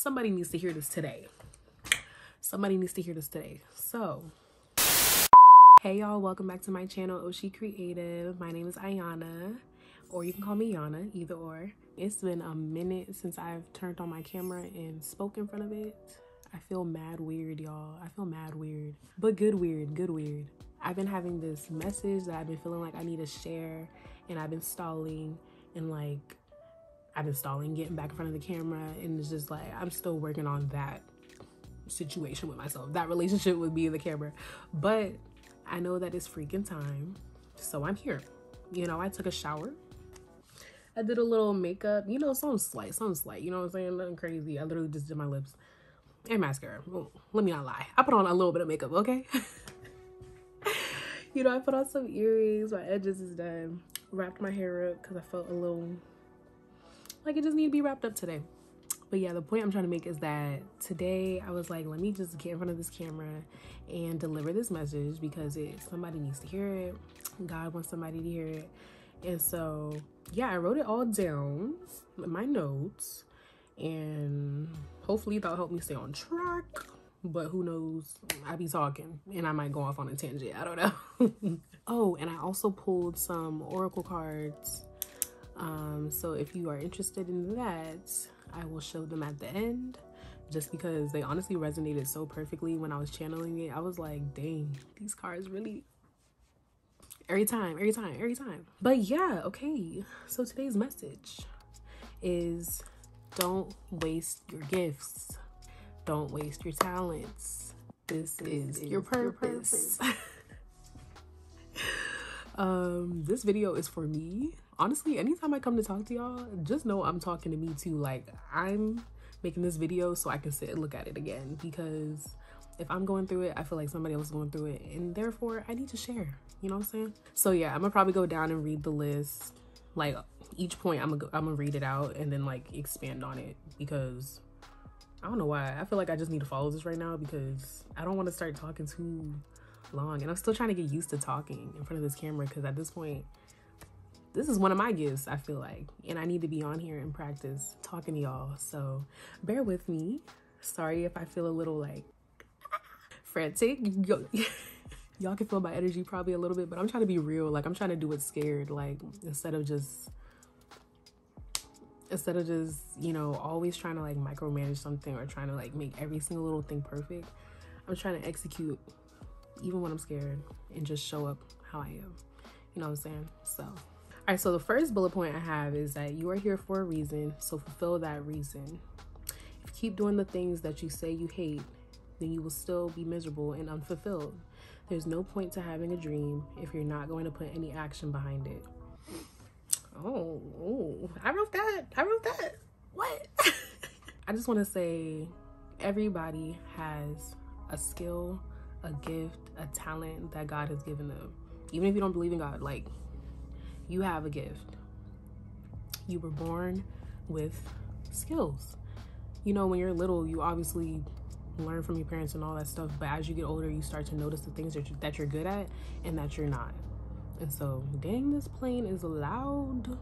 somebody needs to hear this today. Somebody needs to hear this today. So, hey y'all, welcome back to my channel, Oshi Creative. My name is Ayana, or you can call me Yana, either or. It's been a minute since I've turned on my camera and spoke in front of it. I feel mad weird, y'all. I feel mad weird, but good weird, good weird. I've been having this message that I've been feeling like I need to share, and I've been stalling, and like, getting back in front of the camera, and it's just like, I'm still working on that situation with myself, that relationship with me and the camera. But I know that it's freaking time, so I'm here. You know, I took a shower. I did a little makeup, you know, something slight, you know what I'm saying? Nothing crazy. I literally just did my lips and mascara. Well, let me not lie. I put on a little bit of makeup, okay? You know, I put on some earrings, my edges is done. Wrapped my hair up because I felt a little like it just needed to be wrapped up today. But yeah, the point I'm trying to make is that today I was like, let me just get in front of this camera and deliver this message because somebody needs to hear it. God wants somebody to hear it. And so, yeah, I wrote it all down in my notes, and hopefully that'll help me stay on track. But who knows, I be talking and I might go off on a tangent. I don't know. Oh, and I also pulled some oracle cards. So if you are interested in that, I will show them at the end, just because they honestly resonated so perfectly when I was channeling it. I was like, dang, these cards really, every time. But yeah, okay. So today's message is, don't waste your gifts. Don't waste your talents. This is your purpose. This video is for me. Honestly, anytime I come to talk to y'all, just know I'm talking to me too. Like, I'm making this video so I can sit and look at it again, because if I'm going through it, I feel like somebody else is going through it, and therefore I need to share, you know what I'm saying? So yeah, I'm gonna probably go down and read the list. Like, each point I'm gonna read it out and then like expand on it, because I don't know why. I feel like I just need to follow this right now because I don't want to start talking too long, and I'm still trying to get used to talking in front of this camera, because at this point, this is one of my gifts, I feel like, and I need to be on here and practice talking to y'all. So bear with me. Sorry if I feel a little like frantic. Y'all can feel my energy probably a little bit, but I'm trying to be real. Like, I'm trying to do it scared. Like, instead of just, you know, always trying to like micromanage something or trying to like make every single little thing perfect. I'm trying to execute even when I'm scared and just show up how I am. You know what I'm saying? So, all right, so the first bullet point I have is that you are here for a reason, so fulfill that reason. If you keep doing the things that you say you hate, then you will still be miserable and unfulfilled. There's no point to having a dream if you're not going to put any action behind it. Oh, I wrote that. What? I just want to say, everybody has a skill, a gift, a talent that God has given them. Even if you don't believe in God, like, you have a gift. You were born with skills. You know, when you're little, you obviously learn from your parents and all that stuff, but as you get older, you start to notice the things that you're good at and that you're not. And so, dang, this plane is loud.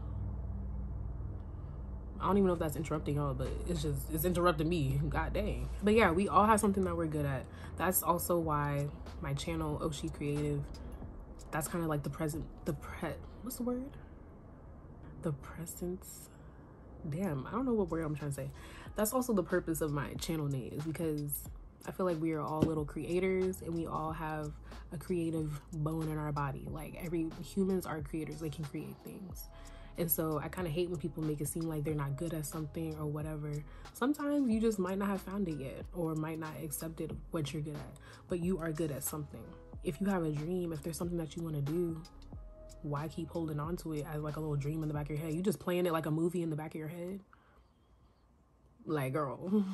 I don't even know if that's interrupting y'all, but it's interrupting me. God dang. But yeah, we all have something that we're good at. That's also why my channel, Oshi Creative, that's kind of like what's the word? The presence. Damn, I don't know what word I'm trying to say. That's also the purpose of my channel name, is because I feel like we are all little creators and we all have a creative bone in our body. Like, humans are creators, they can create things. And so I kind of hate when people make it seem like they're not good at something or whatever. Sometimes you just might not have found it yet, or might not accepted what you're good at, but you are good at something. If you have a dream, if there's something that you want to do, why keep holding on to it as like a little dream in the back of your head? You just playing it like a movie in the back of your head. Like, girl,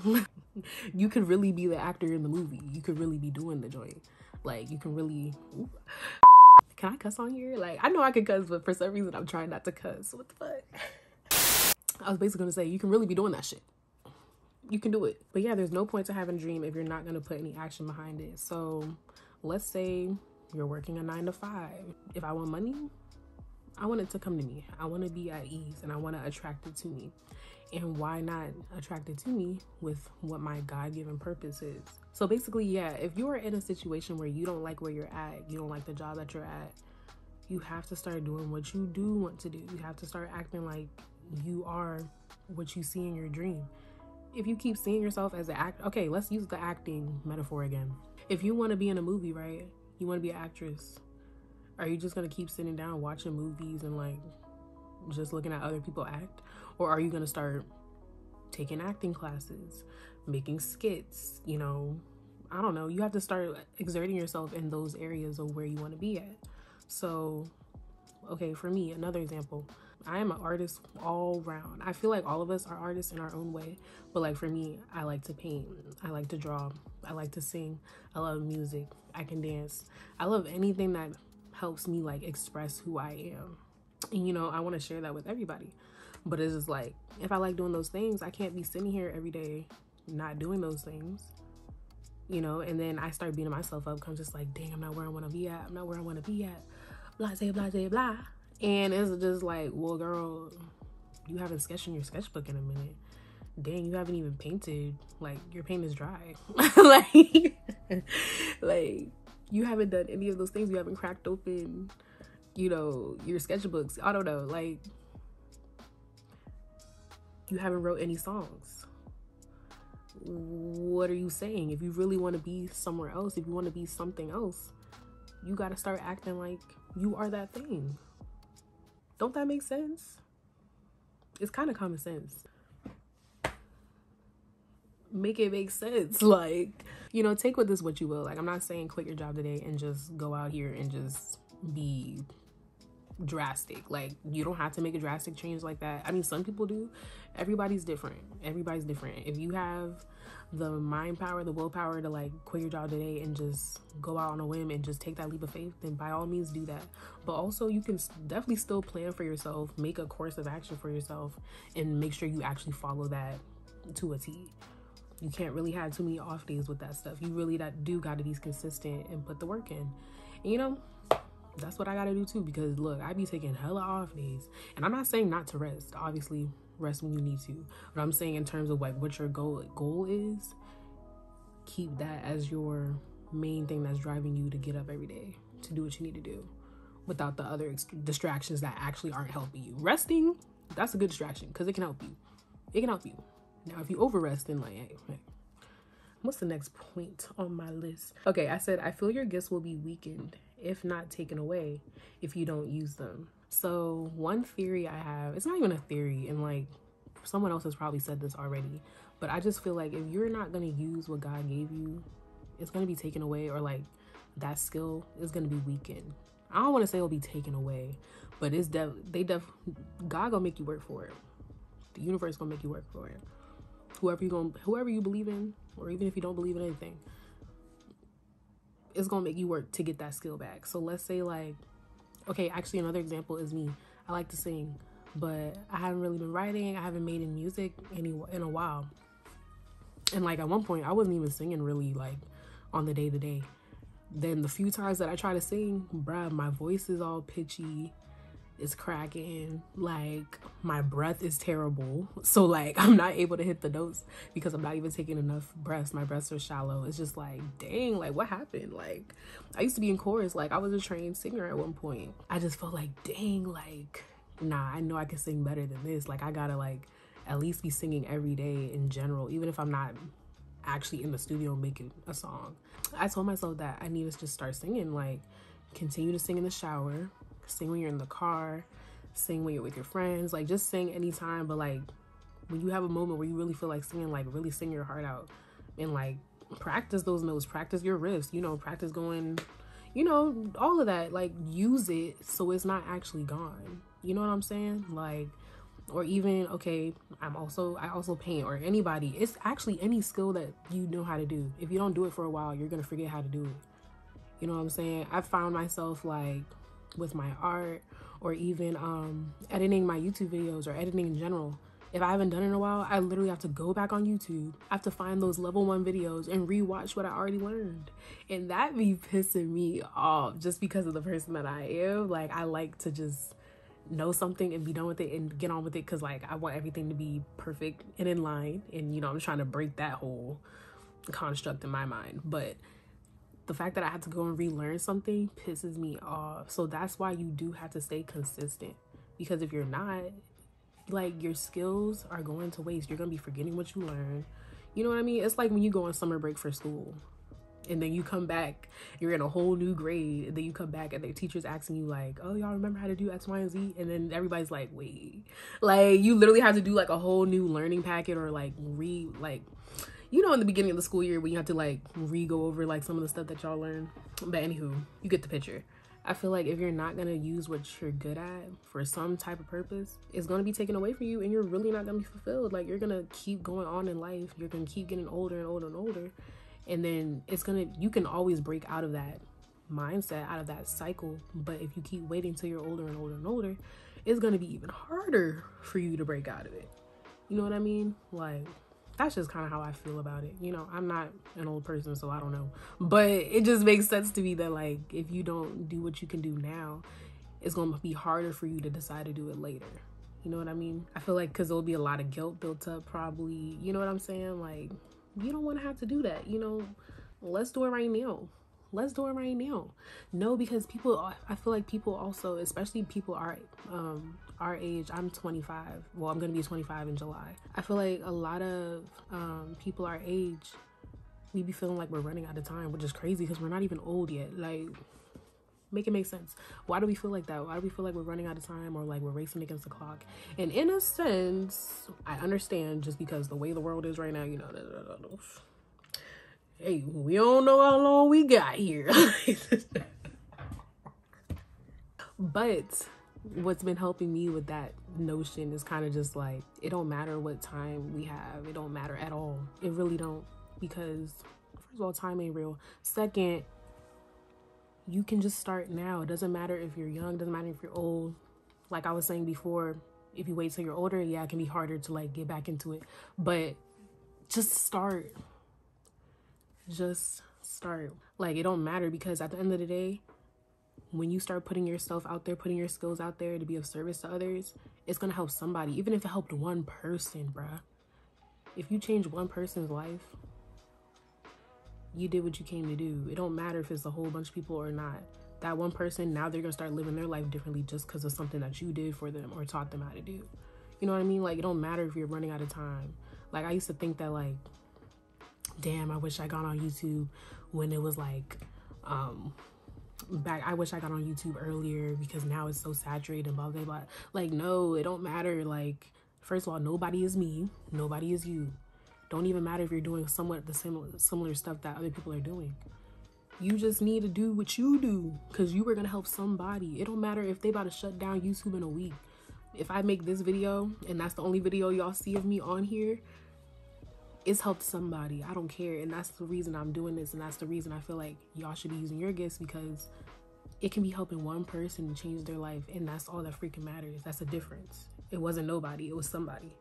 you could really be the actor in the movie. You could really be doing the joint. Like, you can really... Ooh. Can I cuss on here? Like, I know I can cuss, but for some reason I'm trying not to cuss. What the fuck? I was basically gonna say, you can really be doing that shit. You can do it. But yeah, there's no point to having a dream if you're not gonna put any action behind it. So let's say you're working a 9 to 5. If I want money, I want it to come to me. I want to be at ease and I want to attract it to me. And why not attract it to me with what my God-given purpose is? So basically, yeah, if you are in a situation where you don't like where you're at, you don't like the job that you're at, you have to start doing what you do want to do. You have to start acting like you are what you see in your dream. If you keep seeing yourself as an actor, okay, let's use the acting metaphor again. If you want to be in a movie, right? You want to be an actress. Are you just going to keep sitting down watching movies and like just looking at other people act? Or are you going to start taking acting classes, making skits, you know? I don't know. You have to start exerting yourself in those areas of where you want to be at. So, okay, for me, another example, I am an artist all round. I feel like all of us are artists in our own way, but like for me, I like to paint, I like to draw, I like to sing, I love music, I can dance. I love anything that helps me like express who I am. And you know, I want to share that with everybody. But it's just like, if I like doing those things, I can't be sitting here every day not doing those things. You know, and then I start beating myself up because I'm just like, dang, I'm not where I want to be at. I'm not where I want to be at. Blah, blah, blah, blah, blah. And it's just like, well, girl, you haven't sketched in your sketchbook in a minute. Dang, you haven't even painted. Like, your paint is dry. like, you haven't done any of those things. You haven't cracked open, you know, your sketchbooks. I don't know. Like, you haven't wrote any songs. What are you saying? If you really want to be somewhere else, if you want to be something else, you got to start acting like you are that thing. Don't that make sense? It's kind of common sense. Make it make sense. Like, you know, take with this what you will. Like, I'm not saying quit your job today and just go out here and just be drastic. Like, you don't have to make a drastic change like that. I mean, some people do. Everybody's different. Everybody's different. If you have the mind power, the willpower to like quit your job today and just go out on a whim and just take that leap of faith, then by all means do that. But also, you can definitely still plan for yourself, make a course of action for yourself, and make sure you actually follow that to a T. You can't really have too many off days with that stuff. You really do got to be consistent and put the work in. And, you know, that's what I got to do too, because look, I be taking hella off days. And I'm not saying not to rest. Obviously, rest when you need to. But I'm saying in terms of like what your goal is, keep that as your main thing that's driving you to get up every day to do what you need to do without the other distractions that actually aren't helping you. Resting, that's a good distraction because it can help you. It can help you. Now, if you over-rest, then like, hey, what's the next point on my list? Okay, I said, I feel your gifts will be weakened, if not taken away, if you don't use them. So one theory I have, it's not even a theory, and like someone else has probably said this already, but I just feel like if you're not going to use what God gave you, it's going to be taken away, or like that skill is going to be weakened. I don't want to say it'll be taken away, but it's God gonna make you work for it. The universe gonna make you work for it. Whoever you believe in, or even if you don't believe in anything, it's gonna make you work to get that skill back. So let's say like, okay, actually another example is me. I like to sing, but I haven't really been writing. I haven't made any music in a while. And like at one point I wasn't even singing really like on the day-to-day. Then the few times that I try to sing, bruh, my voice is all pitchy. It's cracking, like my breath is terrible, so like I'm not able to hit the notes because I'm not even taking enough breaths. My breaths are shallow. It's just like, dang, like what happened? Like I used to be in chorus, like I was a trained singer at one point. I just felt like, dang, like nah, I know I can sing better than this. Like I gotta like at least be singing every day in general, even if I'm not actually in the studio making a song. I told myself that I need to just start singing, like continue to sing in the shower, sing when you're in the car, sing when you're with your friends, like just sing anytime. But like when you have a moment where you really feel like singing, like really sing your heart out and like practice those notes, practice your riffs, you know, practice going, you know, all of that. Like use it so it's not actually gone, you know what I'm saying? Like, or even, okay, I also paint, or anybody, it's actually any skill that you know how to do. If you don't do it for a while, you're gonna forget how to do it, you know what I'm saying? I found myself like with my art, or even editing my YouTube videos, or editing in general, if I haven't done it in a while, I literally have to go back on YouTube. I have to find those level 1 videos and rewatch what I already learned. And that be pissing me off just because of the person that I am. Like I like to just know something and be done with it and get on with it, because like I want everything to be perfect and in line, and you know, I'm trying to break that whole construct in my mind. But the fact that I had to go and relearn something pisses me off. So that's why you do have to stay consistent, because if you're not, like, your skills are going to waste. You're gonna be forgetting what you learned. You know what I mean? It's like when you go on summer break for school and then you come back, you're in a whole new grade, and then you come back and the teacher's asking you like, oh, y'all remember how to do X, Y, and Z? And then everybody's like, wait, like you literally have to do like a whole new learning packet, or like you know, in the beginning of the school year when you have to like go over like some of the stuff that y'all learned. But anywho, you get the picture. I feel like if you're not gonna use what you're good at for some type of purpose, it's gonna be taken away from you, and you're really not gonna be fulfilled. Like, you're gonna keep going on in life, you're gonna keep getting older and older and older, and then you can always break out of that mindset, out of that cycle. But if you keep waiting till you're older and older and older, it's gonna be even harder for you to break out of it. You know what I mean? Like, that's just kind of how I feel about it. You know, I'm not an old person, so I don't know. But it just makes sense to me that, like, if you don't do what you can do now, it's going to be harder for you to decide to do it later. You know what I mean? I feel like because there'll be a lot of guilt built up probably. You know what I'm saying? Like, you don't want to have to do that. You know, let's do it right now. Let's do it right now. No, because I feel like people also, especially people our age, I'm 25. Well, I'm going to be 25 in July. I feel like a lot of people our age, we be feeling like we're running out of time, which is crazy because we're not even old yet. Like, make it make sense. Why do we feel like that? Why do we feel like we're running out of time, or like we're racing against the clock? And in a sense, I understand, just because the way the world is right now, you know, hey, we don't know how long we got here. But what's been helping me with that notion is kind of just like, it don't matter what time we have. It don't matter at all. It really don't, because first of all, time ain't real. Second, you can just start now. It doesn't matter if you're young, doesn't matter if you're old. Like I was saying before, if you wait till you're older, yeah, it can be harder to like get back into it. But just start. Just start. Like, it don't matter, because at the end of the day, when you start putting yourself out there, putting your skills out there to be of service to others, it's gonna help somebody. Even if it helped one person, bruh. If you change one person's life, you did what you came to do. It don't matter if it's a whole bunch of people or not. That one person, now they're gonna start living their life differently just because of something that you did for them or taught them how to do. You know what I mean? Like, it don't matter if you're running out of time. Like, I used to think that, like, damn, I wish I got on YouTube when it was like, I wish I got on YouTube earlier, because now it's so saturated and blah, blah, blah. Like, no, it don't matter. Like, first of all, nobody is me. Nobody is you. Don't even matter if you're doing somewhat the similar stuff that other people are doing. You just need to do what you do, because you were going to help somebody. It don't matter if they about to shut down YouTube in a week. If I make this video and that's the only video y'all see of me on here, it's helped somebody. I don't care. And that's the reason I'm doing this. And that's the reason I feel like y'all should be using your gifts, because it can be helping one person to change their life. And that's all that freaking matters. That's the difference. It wasn't nobody. It was somebody.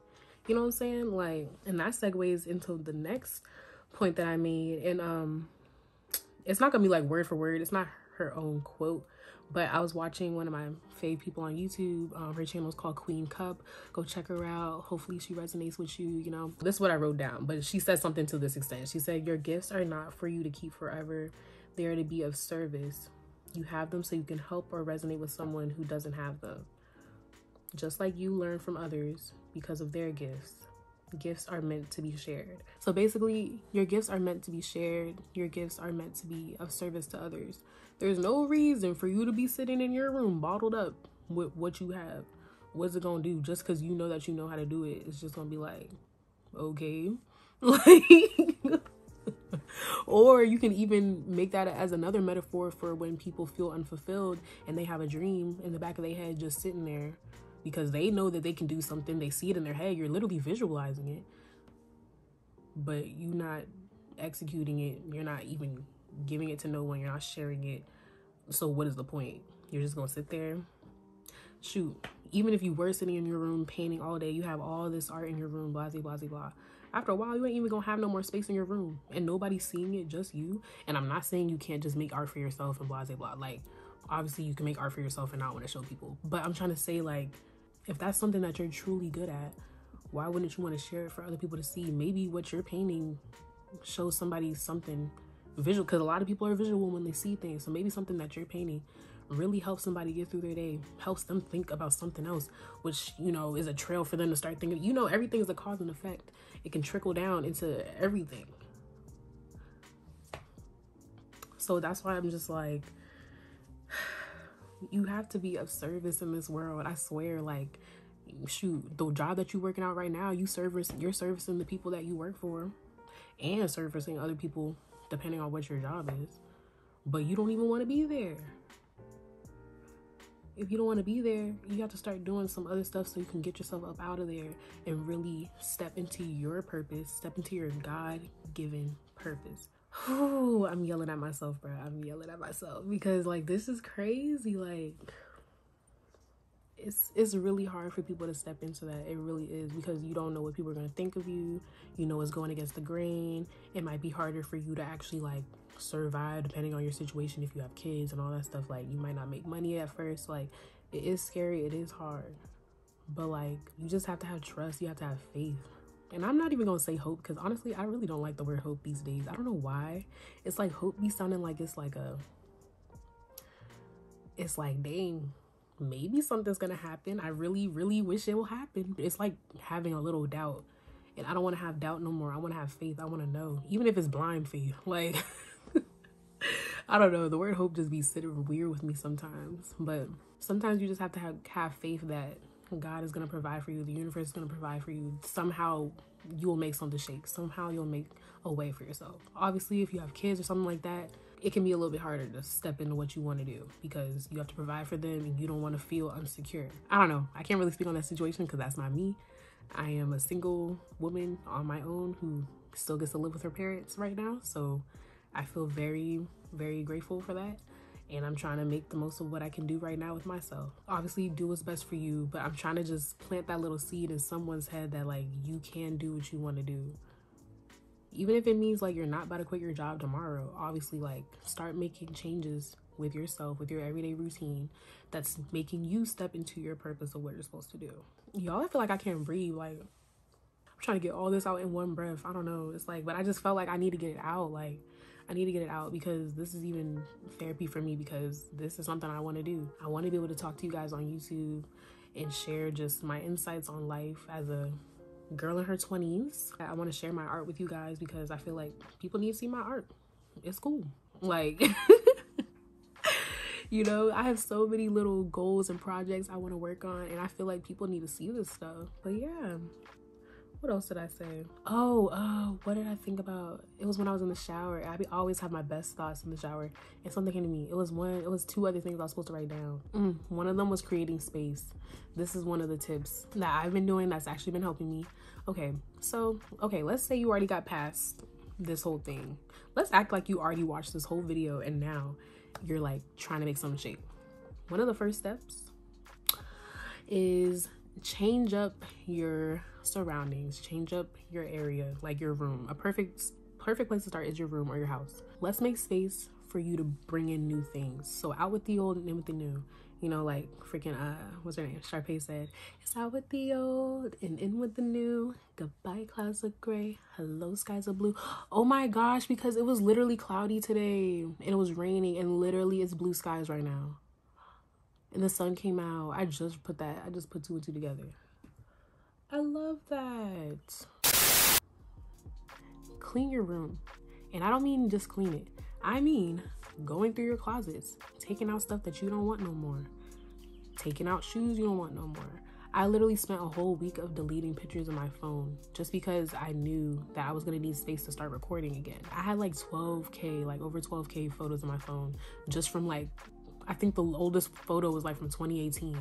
You know what I'm saying? Like, and that segues into the next point that I made. And it's not gonna be like word for word. It's not her own quote. But I was watching one of my fave people on YouTube. Her channel is called Queen Cup. Go check her out. Hopefully she resonates with you, you know. This is what I wrote down. But she said something to this extent. She said, your gifts are not for you to keep forever. They are to be of service. You have them so you can help or resonate with someone who doesn't have them. Just like you learn from others because of their gifts. Gifts are meant to be shared. So basically, your gifts are meant to be shared. Your gifts are meant to be of service to others. There's no reason for you to be sitting in your room bottled up with what you have. What's it gonna do? Just because you know that you know how to do it, it's just gonna be like, okay. Like, or you can even make that as another metaphor for when people feel unfulfilled and they have a dream in the back of their head just sitting there because they know that they can do something. They see it in their head. You're literally visualizing it, but you're not executing it. You're not even giving it to no one. You're not sharing it. So what is the point? You're just gonna sit there. Shoot, even if you were sitting in your room painting all day, you have all this art in your room, blah blah blah blah. After a while, you ain't even gonna have no more space in your room, and nobody's seeing it, just you. And I'm not saying you can't just make art for yourself and blah blah blah. Like, Obviously you can make art for yourself and not want to show people, but I'm trying to say, like, if that's something that you're truly good at, why wouldn't you want to share it for other people to see? Maybe what you're painting shows somebody something visual, because a lot of people are visual when they see things. So maybe something that you're painting really helps somebody get through their day, helps them think about something else, which, you know, is a trail for them to start thinking. You know, everything is a cause and effect. It can trickle down into everything. So that's why I'm just like, you have to be of service in this world. I swear, like, shoot, the job that you're working out right now, you're servicing the people that you work for and servicing other people depending on what your job is. But you don't even want to be there. If you don't want to be there, you have to start doing some other stuff so you can get yourself up out of there and really step into your purpose, step into your God-given purpose. Whew, I'm yelling at myself, bro. I'm yelling at myself because, like, this is crazy. Like, it's really hard for people to step into that. It really is, because you don't know what people are going to think of you. You know, it's going against the grain. It might be harder for you to actually, like, survive depending on your situation. If you have kids and all that stuff, like, you might not make money at first. Like, it is scary. It is hard. But, like, you just have to have trust. You have to have faith. And I'm not even gonna say hope, because honestly, I really don't like the word hope these days. I don't know why. It's like hope be sounding like it's like dang, maybe something's gonna happen. I really, really wish it will happen. It's like having a little doubt. And I don't want to have doubt no more. I want to have faith. I want to know, even if it's blind faith. Like, I don't know. The word hope just be sitting weird with me sometimes. But sometimes you just have to have faith that God is going to provide for you. The universe is going to provide for you. Somehow you'll make something shake. Somehow you'll make a way for yourself. Obviously, if you have kids or something like that, it can be a little bit harder to step into what you want to do, because you have to provide for them and you don't want to feel insecure. I don't know. I can't really speak on that situation because that's not me. I am a single woman on my own who still gets to live with her parents right now. So I feel very, very grateful for that. And I'm trying to make the most of what I can do right now with myself. Obviously, do what's best for you, but I'm trying to just plant that little seed in someone's head that, like, you can do what you want to do. Even if it means, like, you're not about to quit your job tomorrow. Obviously, like, start making changes with yourself, with your everyday routine that's making you step into your purpose of what you're supposed to do. Y'all, I feel like I can't breathe. Like, I'm trying to get all this out in one breath. I don't know. It's like, but I just felt like I need to get it out. Like, I need to get it out because this is even therapy for me, because this is something I want to do. I want to be able to talk to you guys on YouTube and share just my insights on life as a girl in her 20s. I want to share my art with you guys because I feel like people need to see my art. It's cool. Like, you know, I have so many little goals and projects I want to work on, and I feel like people need to see this stuff. But yeah. What else did I say? Oh, what did I think about? It was when I was in the shower. I always have my best thoughts in the shower, and something came to me. It was two other things I was supposed to write down. One of them was creating space. This is one of the tips that I've been doing that's actually been helping me. Okay, let's say you already got past this whole thing. Let's act like you already watched this whole video and now you're like trying to make something shake. One of the first steps is change up your surroundings, change up your area, like your room. A perfect place to start is your room or your house. Let's make space for you to bring in new things. So out with the old and in with the new. You know, like freaking what's her name? Sharpay said, it's out with the old and in with the new. Goodbye clouds of gray, hello skies of blue. Oh my gosh, because it was literally cloudy today and it was raining, and literally it's blue skies right now. And the sun came out. I just put two and two together. I love that. Clean your room. And I don't mean just clean it. I mean going through your closets, taking out stuff that you don't want no more, taking out shoes you don't want no more. I literally spent a whole week of deleting pictures on my phone just because I knew that I was going to need space to start recording again. I had like over 12K photos on my phone just from like, I think the oldest photo was like from 2018.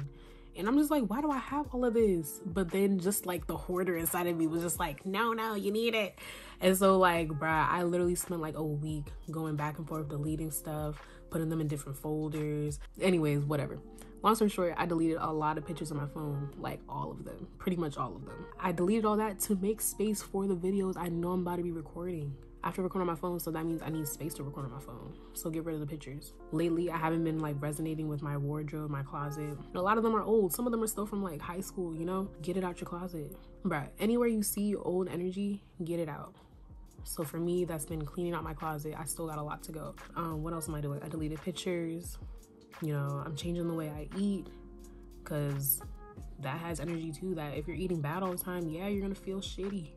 And I'm just like, why do I have all of this? But then just like the hoarder inside of me was just like, no, you need it. And so like, bruh, I literally spent like a week going back and forth, deleting stuff, putting them in different folders. Anyways, whatever. Long story short, I deleted a lot of pictures on my phone, like all of them, pretty much all of them. I deleted all that to make space for the videos I know I'm about to be recording. I have to record on my phone, so that means I need space to record on my phone. So get rid of the pictures. Lately, I haven't been like resonating with my wardrobe, my closet. A lot of them are old. Some of them are still from like high school, you know? Get it out your closet. Bruh, anywhere you see old energy, get it out. So for me, that's been cleaning out my closet. I still got a lot to go. What else am I doing? I deleted pictures. You know, I'm changing the way I eat, because that has energy too. That if you're eating bad all the time, yeah, you're gonna feel shitty.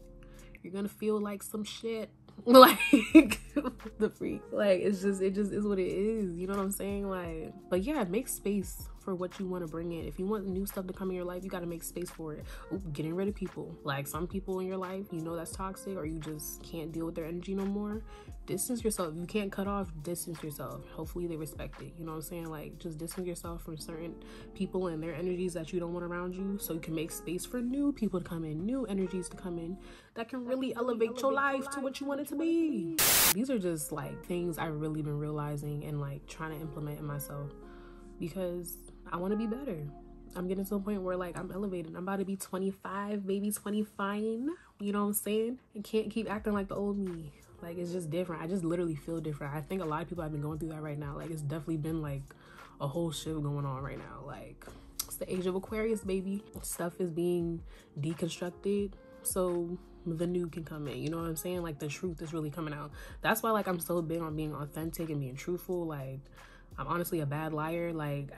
You're gonna feel like some shit. Like the freak. Like it just is what it is. You know what I'm saying? Like, but yeah, make space for what you want to bring in. If you want new stuff to come in your life, you got to make space for it. Ooh, getting rid of people. Like some people in your life, you know that's toxic, or you just can't deal with their energy no more. Distance yourself. You can't cut off, distance yourself. Hopefully they respect it. You know what I'm saying? Like just distance yourself from certain people and their energies that you don't want around you, so you can make space for new people to come in, new energies to come in that can really elevate your life to what you want it to be. These are just like things I've really been realizing and like trying to implement in myself, because I want to be better. I'm getting to a point where like I'm elevated. I'm about to be 25, maybe 25. You know what I'm saying? I can't keep acting like the old me. Like it's just different. I just literally feel different. I think a lot of people have been going through that right now. Like it's definitely been like a whole shift going on right now. Like it's the age of Aquarius, baby. Stuff is being deconstructed, so the new can come in. You know what I'm saying? Like the truth is really coming out. That's why like I'm so big on being authentic and being truthful. Like I'm honestly a bad liar. Like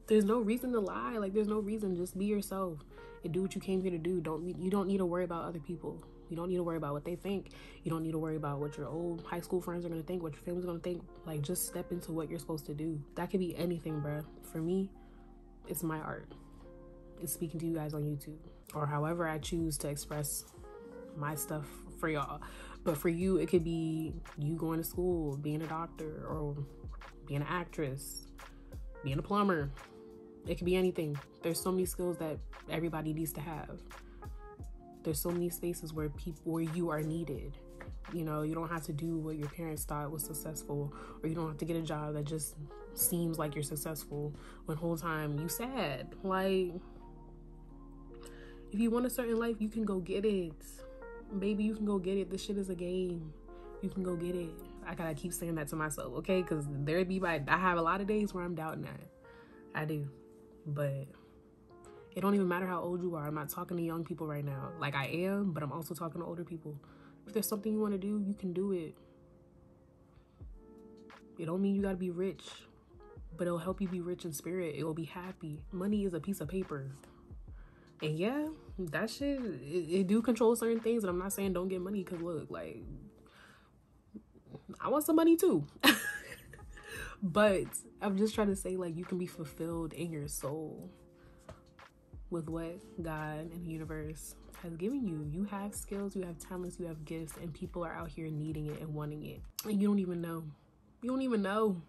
there's no reason to lie. Like there's no reason. Just be yourself and do what you came here to do. You don't need to worry about other people. You don't need to worry about what they think. You don't need to worry about what your old high school friends are going to think, what your family's going to think. Like just step into what you're supposed to do. That could be anything, bruh. For me, it's my art. It's speaking to you guys on YouTube, or however I choose to express my stuff for y'all. But for you, it could be you going to school, being a doctor, or being an actress, being a plumber. It could be anything. There's so many skills that everybody needs to have. There's so many spaces where you are needed. You know, you don't have to do what your parents thought was successful, or you don't have to get a job that just seems like you're successful when the whole time you sad. Like, if you want a certain life, you can go get it. Baby, you can go get it. This shit is a game. You can go get it. I gotta keep saying that to myself, okay? Because I have a lot of days where I'm doubting that. I do. But it don't even matter how old you are. I'm not talking to young people right now. Like I am, but I'm also talking to older people. If there's something you want to do, you can do it. It don't mean you gotta be rich, but it'll help you be rich in spirit. It will be happy. Money is a piece of paper. And yeah, that shit, it do control certain things. And I'm not saying don't get money, because look, like, I want some money too. But I'm just trying to say, like, you can be fulfilled in your soul with what God and the universe has given you. You have skills, you have talents, you have gifts, and people are out here needing it and wanting it. And you don't even know. You don't even know.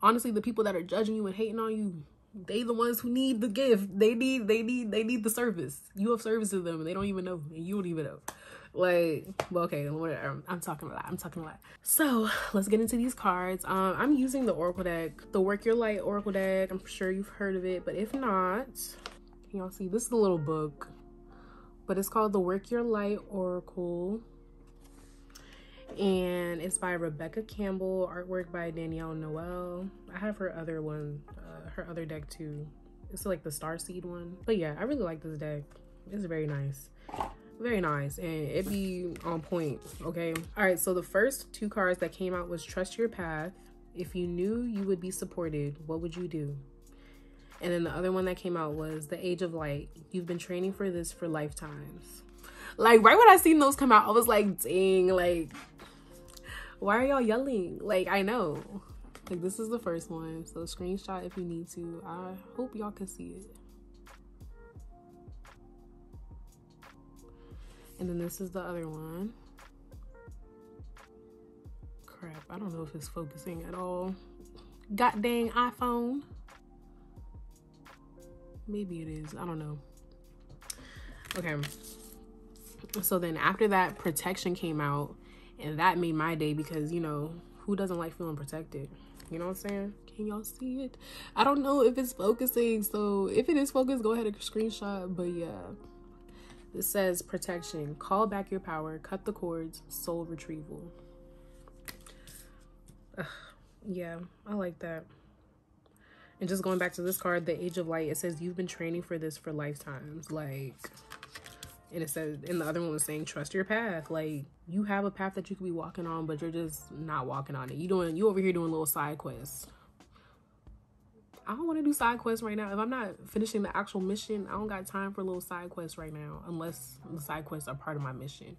Honestly, the people that are judging you and hating on you, they the ones who need the gift. They need the service. You have service to them and they don't even know. And you don't even know. Like, well, okay, whatever. I'm talking a lot. So let's get into these cards. I'm using the Oracle deck, the Work Your Light Oracle deck. I'm sure you've heard of it, but if not, can y'all see? This is a little book, but it's called the Work Your Light Oracle, and it's by Rebecca Campbell, artwork by Danielle Noel. I have her other one, her other deck too. It's like the Starseed one. But yeah, I really like this deck. It's very nice. Very nice, and it be on point, okay? All right, so the first two cards that came out was Trust Your Path. If you knew you would be supported, what would you do? And then the other one that came out was The Age of Light. You've been training for this for lifetimes. Like, right when I seen those come out, I was like, dang, like, why are y'all yelling? Like, I know. Like, this is the first one, so screenshot if you need to. I hope y'all can see it. And then this is the other one. Crap, I don't know if it's focusing at all. God dang iPhone. Maybe it is, I don't know. Okay, so then after that, Protection came out, and that made my day, because, you know, who doesn't like feeling protected? You know what I'm saying? Can y'all see it? I don't know if it's focusing, so if it is focused, go ahead and screenshot. But yeah, It says protection, call back your power, cut the cords, soul retrieval. Yeah, I like that. And just going back to this card, the Age of Light, it says you've been training for this for lifetimes. Like, and it says, and the other one was saying trust your path. Like, you have a path that you could be walking on, but you're just not walking on it. You over here doing little side quests. I don't want to do side quests right now. If I'm not finishing the actual mission, I don't got time for little side quests right now, unless the side quests are part of my mission.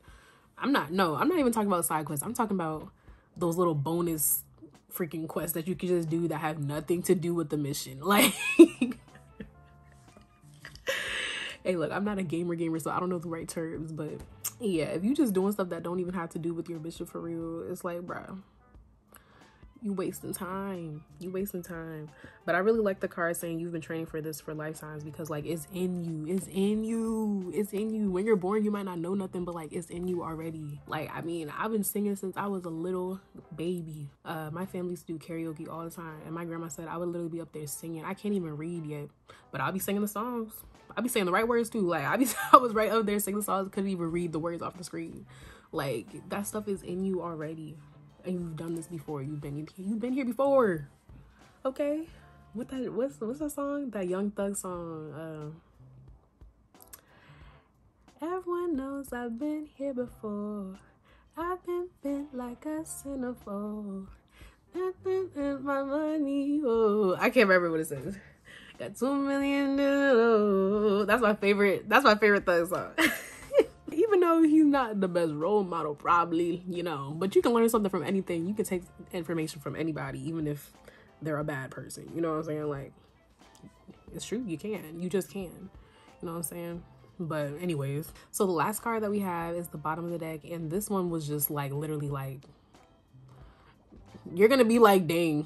I'm not even talking about side quests. I'm talking about those little bonus freaking quests that you can just do that have nothing to do with the mission. Like, hey, look, I'm not a gamer, so I don't know the right terms, but yeah, if you just doing stuff that don't even have to do with your mission for real, it's like, bruh, you wasting time. But I really like the card saying you've been training for this for lifetimes, because like it's in you. When you're born, you might not know nothing, but like it's in you already. Like, I mean, I've been singing since I was a little baby. My family used to do karaoke all the time, and my grandma said I would literally be up there singing. I can't even read yet, but I'll be singing the songs. I'll be saying the right words too. Like, I was right up there singing the songs, couldn't even read the words off the screen. Like, that stuff is in you already. And you've done this before. You've been here before. Okay? What's that song? That Young Thug song. Everyone knows I've been here before. I've been bent like a centerfold. Nothing in my money. Oh, I can't remember what it says. Got 2 million. Oh, that's my favorite Thug song. Even though he's not the best role model, probably, you know, but you can learn something from anything. You can take information from anybody, even if they're a bad person. You know what I'm saying? Like, it's true. You can. You just can. You know what I'm saying? But anyways, so the last card that we have is the bottom of the deck. And this one was just like, literally like, you're going to be like, dang.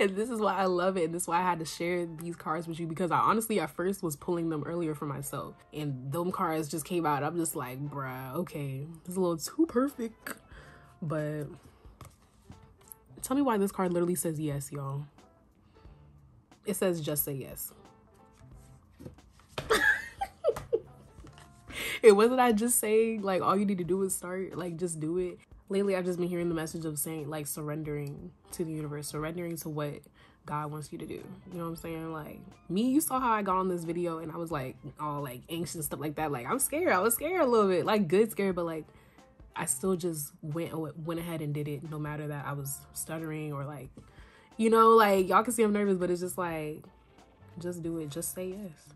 And this is why I love it. And this is why I had to share these cards with you, because I honestly at first was pulling them earlier for myself, and them cards just came out. I'm just like, bruh, okay, it's a little too perfect. But tell me why this card literally says yes, y'all. It says just say yes. It wasn't I just saying like all you need to do is start, like just do it. Lately, I've just been hearing the message of saying, like, surrendering to the universe, surrendering to what God wants you to do. You know what I'm saying? Like, me, you saw how I got on this video and I was, like, all, like, anxious and stuff like that. Like, I'm scared. I was scared a little bit. Like, good scared, but, like, I still just went ahead and did it, no matter that I was stuttering or, like, you know, like, y'all can see I'm nervous, but it's just, like, just do it. Just say yes.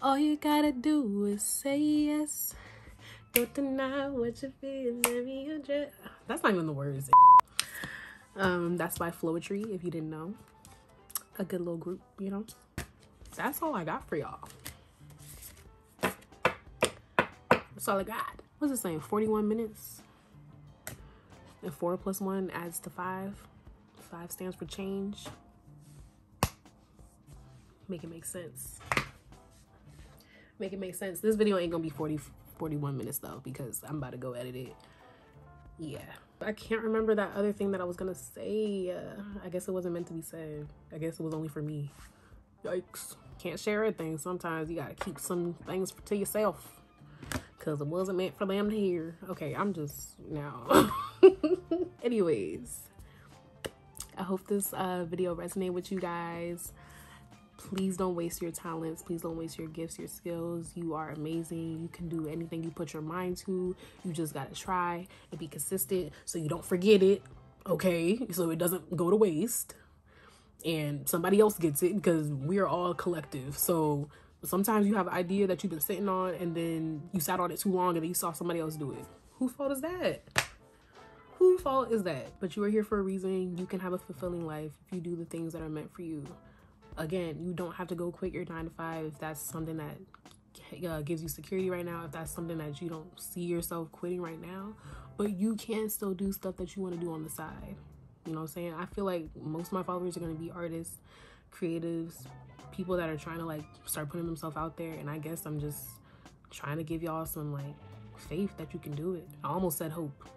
All you gotta do is say yes. Don't deny what you feel, let me address. That's not even the words. That's by FLOURISH, if you didn't know. A good little group, you know. That's all I got for y'all. That's all I got. What's it saying? 41 minutes. And 4 plus 1 adds to 5. 5 stands for change. Make it make sense. Make it make sense. This video ain't gonna be 41 minutes though, because I'm about to go edit it. Yeah, I can't remember that other thing that I was gonna say. I guess it wasn't meant to be said. I guess it was only for me. Yikes. Can't share everything. Sometimes you gotta keep some things to yourself, because it wasn't meant for them to hear. Okay, I'm just now. Anyways, I hope this video resonated with you guys. Please don't waste your talents. Please don't waste your gifts, your skills. You are amazing. You can do anything you put your mind to. You just gotta try and be consistent so you don't forget it, okay? So it doesn't go to waste and somebody else gets it, because we are all collective. So sometimes you have an idea that you've been sitting on and then you sat on it too long and then you saw somebody else do it. Whose fault is that? Whose fault is that? But you are here for a reason. You can have a fulfilling life if you do the things that are meant for you. Again, you don't have to go quit your 9 to 5 if that's something that gives you security right now, if that's something that you don't see yourself quitting right now, but you can still do stuff that you want to do on the side. You know what I'm saying? I feel like most of my followers are going to be artists, creatives, people that are trying to like start putting themselves out there, and I guess I'm just trying to give y'all some like faith that you can do it. I almost said hope.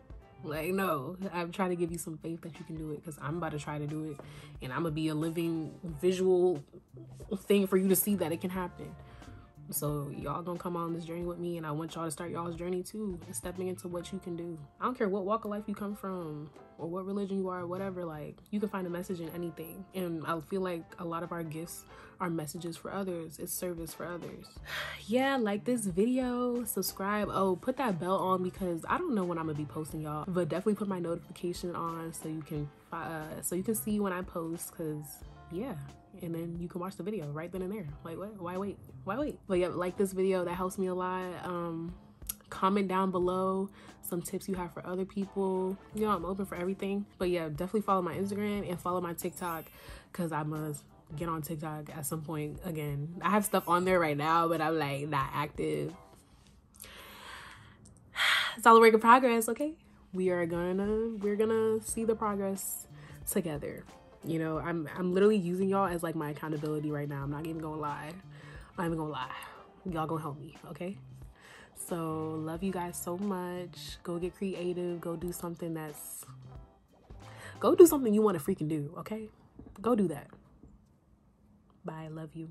Like, no, I'm trying to give you some faith that you can do it, because I'm about to try to do it, and I'm gonna be a living visual thing for you to see that it can happen. So y'all gonna come on this journey with me, and I want y'all to start y'all's journey too, and stepping into what you can do. I don't care what walk of life you come from or what religion you are, whatever, like you can find a message in anything. And I feel like a lot of our gifts are messages for others. It's service for others. Yeah, like this video, subscribe. Oh, put that bell on because I don't know when I'm gonna be posting, y'all, but definitely put my notification on so you can see when I post, because yeah, and then you can watch the video right then and there. Like, what? Why wait? But yeah, like this video, that helps me a lot. Comment down below some tips you have for other people. You know, I'm open for everything. But yeah, definitely follow my Instagram and follow my TikTok, because I must get on TikTok at some point again. I have stuff on there right now, but I'm like not active. It's all a work in progress, okay? We're gonna see the progress together. You know, I'm literally using y'all as like my accountability right now. I'm not even gonna lie. I'm not even gonna lie. Y'all gonna help me, okay? So love you guys so much. Go get creative. Go do something you want to freaking do, okay? Go do that. Bye. Love you.